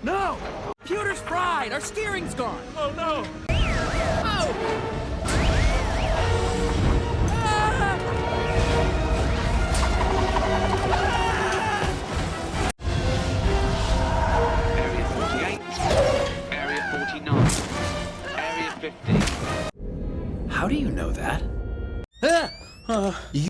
No! Computer's fried! Our steering's gone! Oh no! Oh! Area 48, Area 49, Area 50. How do you know that? You